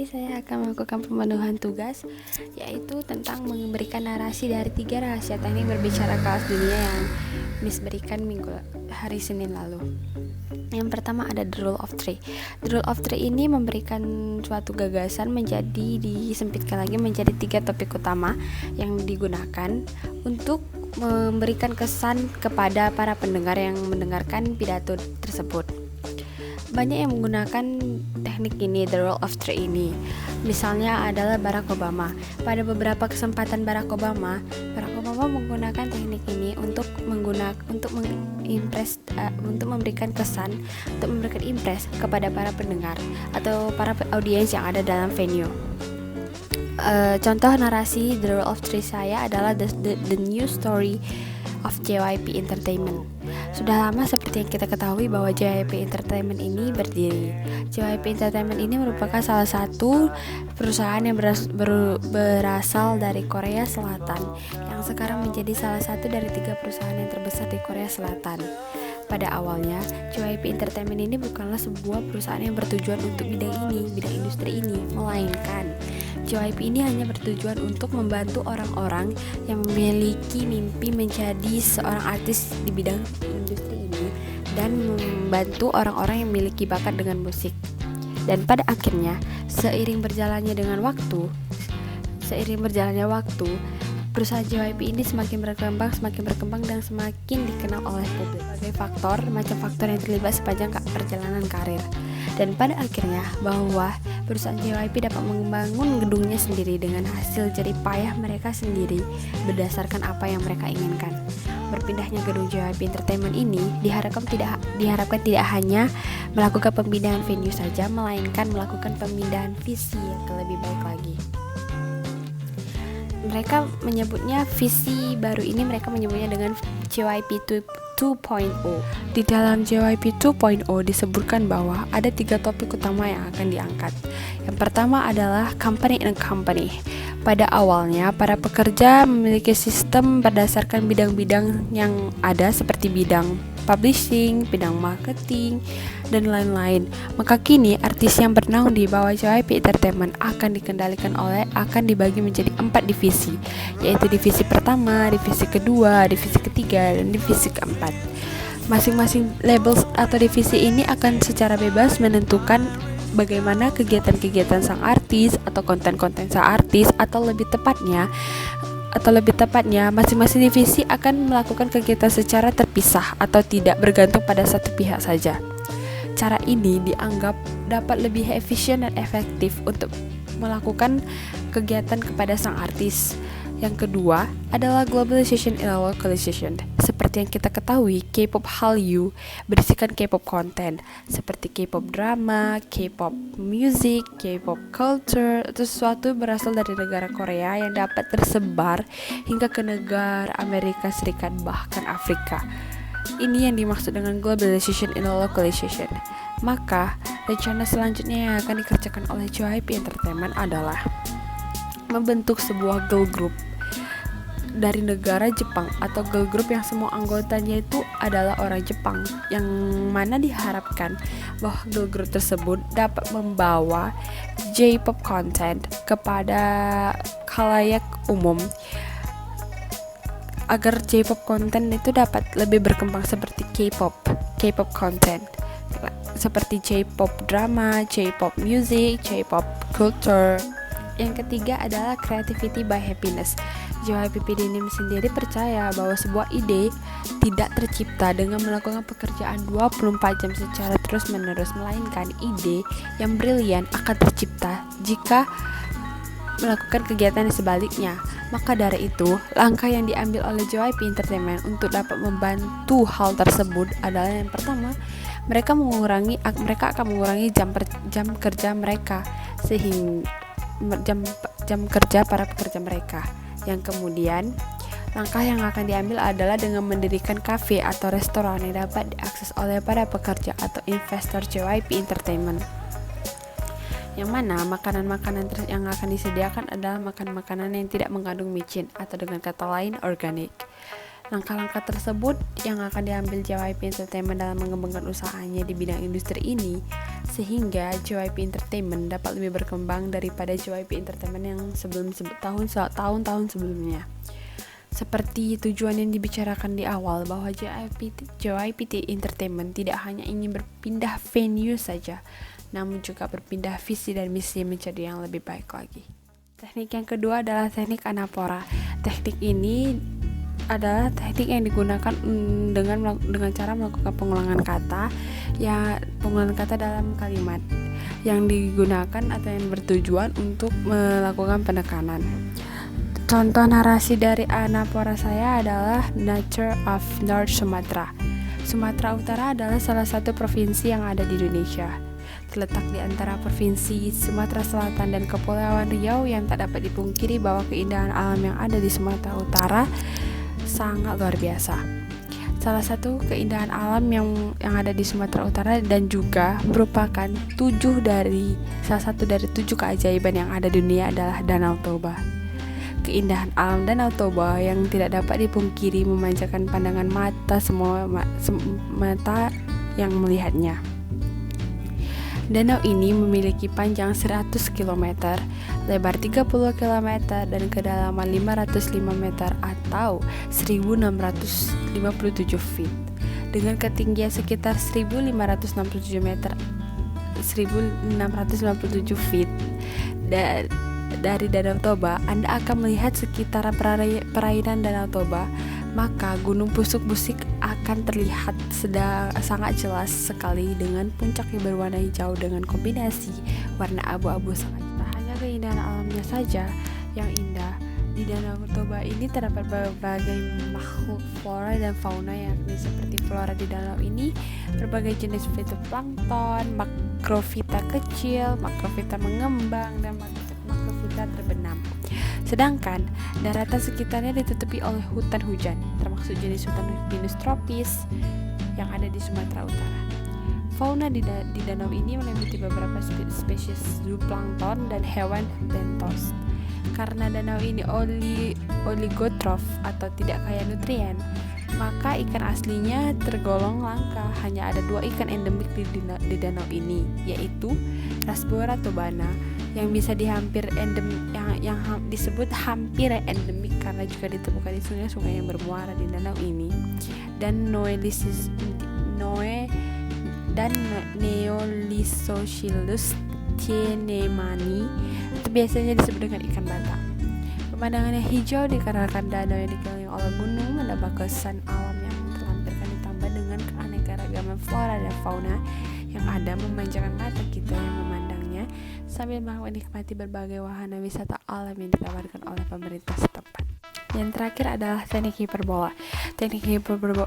ini saya akan melakukan pemenuhan tugas, yaitu tentang memberikan narasi dari 3 rahasia teknik berbicara kelas dunia yang Miss berikan hari Senin lalu. Yang pertama ada The Rule of Three. The Rule of Three ini memberikan suatu gagasan disempitkan lagi menjadi 3 topik utama yang digunakan untuk memberikan kesan kepada para pendengar yang mendengarkan pidato tersebut. Banyak yang menggunakan teknik ini, the rule of three ini. Misalnya adalah Barack Obama. Pada beberapa kesempatan Barack Obama menggunakan teknik ini untuk memberikan kesan, untuk memberikan impress kepada para pendengar atau para audiens yang ada dalam venue. Contoh narasi the rule of three saya adalah the new story of JYP Entertainment. Sudah lama seperti yang kita ketahui bahwa JYP Entertainment ini berdiri. JYP Entertainment ini merupakan salah satu perusahaan yang berasal dari Korea Selatan yang sekarang menjadi salah satu dari 3 perusahaan yang terbesar di Korea Selatan. Pada awalnya, JYP Entertainment ini bukanlah sebuah perusahaan yang bertujuan untuk bidang industri ini, melainkan JYP ini hanya bertujuan untuk membantu orang-orang yang memiliki mimpi menjadi seorang artis di bidang industri ini dan membantu orang-orang yang memiliki bakat dengan musik. Dan pada akhirnya, seiring berjalannya waktu, perusahaan JYP ini semakin berkembang dan semakin dikenal oleh publik. Berbagai macam faktor yang terlibat sepanjang perjalanan karir. Dan pada akhirnya bahwa perusahaan JYP dapat membangun gedungnya sendiri dengan hasil jerih payah mereka sendiri berdasarkan apa yang mereka inginkan. Berpindahnya gedung JYP Entertainment ini diharapkan tidak hanya melakukan pemindahan venue saja, melainkan melakukan pemindahan visi yang lebih baik lagi. Mereka menyebutnya visi baru ini dengan JYP 2.0. Di dalam JYP 2.0 disebutkan bahwa ada 3 topik utama yang akan diangkat. Yang pertama adalah company and company. Pada awalnya, para pekerja memiliki sistem berdasarkan bidang-bidang yang ada seperti bidang publishing, bidang marketing, dan lain-lain. Maka kini artis yang bernaung di bawah JYP Entertainment akan dibagi menjadi 4 divisi, yaitu divisi pertama, divisi kedua, divisi ketiga, dan divisi keempat. Masing-masing labels atau divisi ini akan secara bebas menentukan bagaimana kegiatan-kegiatan sang artis atau konten-konten sang artis atau lebih tepatnya masing-masing divisi akan melakukan kegiatan secara terpisah atau tidak bergantung pada satu pihak saja. Cara ini dianggap dapat lebih efisien dan efektif untuk melakukan kegiatan kepada sang artis. Yang kedua adalah globalization and localization. Seperti yang kita ketahui, K-pop Hallyu berisikan K-pop content seperti K-pop drama, K-pop music, K-pop culture, atau sesuatu berasal dari negara Korea yang dapat tersebar hingga ke negara Amerika Serikat bahkan Afrika. Ini yang dimaksud dengan globalization and localization. Maka, rencana selanjutnya yang akan dikerjakan oleh JYP Entertainment adalah membentuk sebuah girl group dari negara Jepang atau girl group yang semua anggotanya itu adalah orang Jepang, yang mana diharapkan bahwa girl group tersebut dapat membawa J-pop content kepada khalayak umum agar J-pop content itu dapat lebih berkembang seperti K-pop content seperti J-pop drama, J-pop music, J-pop culture. Yang ketiga adalah creativity by happiness. JYP Denim sendiri percaya bahwa sebuah ide tidak tercipta dengan melakukan pekerjaan 24 jam secara terus-menerus, melainkan ide yang brilian akan tercipta jika melakukan kegiatan yang sebaliknya. Maka dari itu, langkah yang diambil oleh JYP Entertainment untuk dapat membantu hal tersebut adalah yang pertama, mereka akan mengurangi jam kerja mereka sehingga jam kerja para pekerja mereka. Yang kemudian, langkah yang akan diambil adalah dengan mendirikan kafe atau restoran yang dapat diakses oleh para pekerja atau investor JYP Entertainment. Yang mana makanan-makanan yang akan disediakan adalah makanan-makanan yang tidak mengandung micin atau dengan kata lain organik. Langkah-langkah tersebut yang akan diambil JYP Entertainment dalam mengembangkan usahanya di bidang industri ini, sehingga JYP Entertainment dapat lebih berkembang daripada JYP Entertainment yang tahun-tahun sebelumnya. Seperti tujuan yang dibicarakan di awal, bahwa JYP Entertainment tidak hanya ingin berpindah venue saja, namun juga berpindah visi dan misi menjadi yang lebih baik lagi. Teknik yang kedua adalah teknik anapora. Teknik ini adalah teknik yang digunakan dengan cara melakukan pengulangan kata dalam kalimat yang digunakan atau yang bertujuan untuk melakukan penekanan. Contoh narasi dari anapora saya adalah Nature of North Sumatra. Sumatera Utara adalah salah satu provinsi yang ada di Indonesia. Terletak di antara provinsi Sumatera Selatan dan Kepulauan Riau yang tak dapat dipungkiri bahwa keindahan alam yang ada di Sumatera Utara sangat luar biasa. Salah satu keindahan alam yang ada di Sumatera Utara dan juga merupakan salah satu dari 7 keajaiban yang ada di dunia adalah Danau Toba. Keindahan alam Danau Toba yang tidak dapat dipungkiri memanjakan pandangan semua mata yang melihatnya. Danau ini memiliki panjang 100 km, lebar 30 km, dan kedalaman 505 meter atau 1657 feet. Dengan ketinggian sekitar 1667 feet dari Danau Toba, Anda akan melihat sekitaran perairan Danau Toba. Maka Gunung Pusuk-Busik akan terlihat sangat jelas sekali dengan puncak yang berwarna hijau dengan kombinasi warna abu-abu sangat. Tak hanya keindahan alamnya saja yang indah, di Danau Toba ini terdapat berbagai makhluk flora dan fauna, yakni seperti flora di danau ini berbagai jenis fitoplankton, makrofita kecil, makrofita mengembang, dan makrofita terbenam. Sedangkan daratan sekitarnya ditutupi oleh hutan hujan, termasuk jenis hutan pinus tropis yang ada di Sumatera Utara. Fauna di danau ini meliputi beberapa spesies zooplankton dan hewan bentos. Karena danau ini oligotrof atau tidak kaya nutrien, maka ikan aslinya tergolong langka. Hanya ada 2 ikan endemik di danau ini, yaitu Rasbora tobana yang bisa yang disebut hampir endemik karena juga ditemukan di sungai-sungai yang bermuara di danau ini, dan Neolisochilus thienemani itu biasanya disebut dengan ikan bata. Pemandangan yang hijau dikarenakan danau yang dikelilingi oleh gunung menambah kesan alam yang terlampirkan, ditambah dengan keanekaragaman flora dan fauna yang ada memanjakan mata kita yang memandangnya sambil menikmati berbagai wahana wisata alam yang ditawarkan oleh pemerintah setempat. Yang terakhir adalah teknik hiperbola. Teknik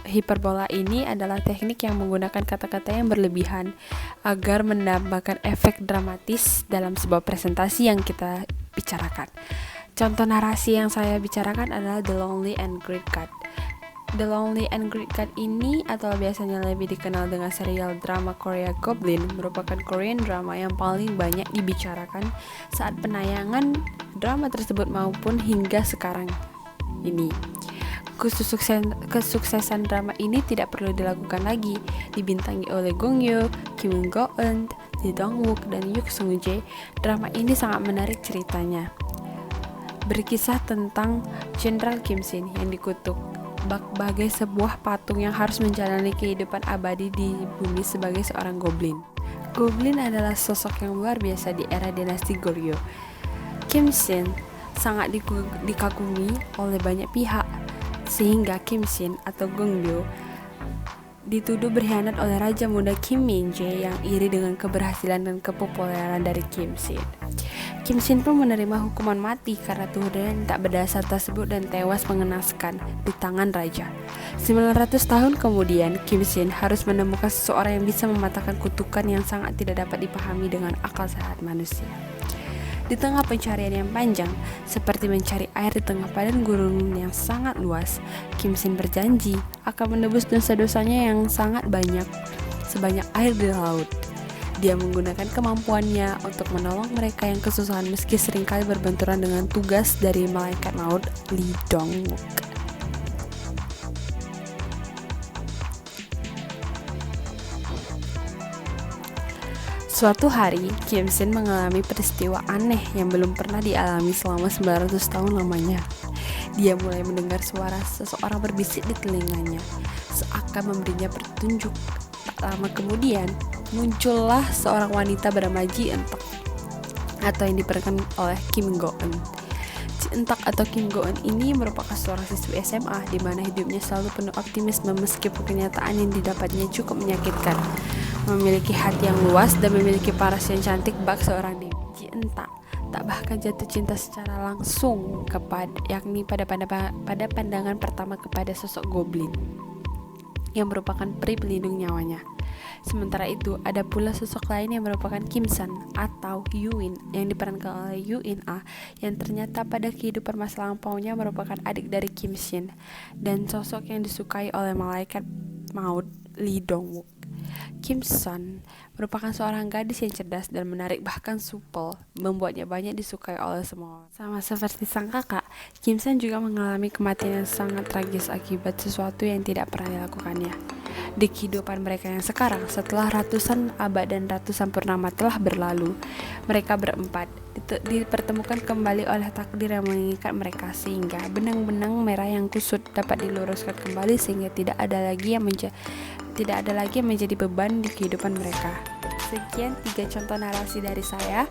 hiperbola ini adalah teknik yang menggunakan kata-kata yang berlebihan agar menambahkan efek dramatis dalam sebuah presentasi yang kita bicarakan. Contoh narasi yang saya bicarakan adalah The Lonely and Great God. The Lonely and Great God ini atau biasanya lebih dikenal dengan serial drama Korea Goblin merupakan Korean drama yang paling banyak dibicarakan saat penayangan drama tersebut maupun hingga sekarang ini. Kesuksesan drama ini tidak perlu dilakukan lagi. Dibintangi oleh Gong Yoo, Kim Go Eun, Lee Dong Wook, dan Yuk Sung Jae. Drama ini sangat menarik ceritanya. Berkisah tentang Jenderal Kim Shin yang dikutuk sebagai sebuah patung yang harus menjalani kehidupan abadi di bumi sebagai seorang goblin. Goblin adalah sosok yang luar biasa di era dinasti Goryeo. Kim Shin sangat dikagumi oleh banyak pihak, sehingga Kim Shin atau Gong Yoo dituduh berkhianat oleh Raja Muda Kim Min Jae yang iri dengan keberhasilan dan kepopuleran dari Kim Shin. Kim Shin pun menerima hukuman mati karena tuduhan tak berdasar tersebut dan tewas mengenaskan di tangan raja. 900 tahun kemudian, Kim Shin harus menemukan seseorang yang bisa mematahkan kutukan yang sangat tidak dapat dipahami dengan akal sehat manusia. Di tengah pencarian yang panjang, seperti mencari air di tengah padang gurun yang sangat luas, Kim Shin berjanji akan menebus dosa-dosanya yang sangat banyak, sebanyak air di laut. Dia menggunakan kemampuannya untuk menolong mereka yang kesusahan meski seringkali berbenturan dengan tugas dari malaikat maut Lee Dong Wook. Suatu hari, Kim Sin mengalami peristiwa aneh yang belum pernah dialami selama 900 tahun lamanya. Dia mulai mendengar suara seseorang berbisik di telinganya, seakan memberinya petunjuk. Tak lama kemudian, muncullah seorang wanita bernama Ji Entak, atau yang diperankan oleh Kim Go Eun. Ji Entak atau Kim Go Eun ini merupakan seorang siswi SMA di mana hidupnya selalu penuh optimisme meskipun kenyataan yang didapatnya cukup menyakitkan. Memiliki hati yang luas dan memiliki paras yang cantik bak seorang dewi. Ji Entak tak bahkan jatuh cinta secara langsung yakni pada pandangan pertama kepada sosok goblin yang merupakan peri pelindung nyawanya. Sementara itu, ada pula sosok lain yang merupakan Kim San atau Yuin yang diperankan oleh Yuin Ah, yang ternyata pada kehidupan masa lampaunya merupakan adik dari Kim Shin dan sosok yang disukai oleh malaikat maut Lee Dong Wook. Kim San merupakan seorang gadis yang cerdas dan menarik bahkan supel, membuatnya banyak disukai oleh semua. Sama seperti sang kakak, Kim San juga mengalami kematian yang sangat tragis akibat sesuatu yang tidak pernah dilakukannya. Di kehidupan mereka yang sekarang, setelah ratusan abad dan ratusan purnama telah berlalu, mereka berempat dipertemukan kembali oleh takdir yang mengikat mereka sehingga benang-benang merah yang kusut dapat diluruskan kembali sehingga tidak ada lagi yang menjadi beban di kehidupan mereka. Sekian 3 contoh narasi dari saya.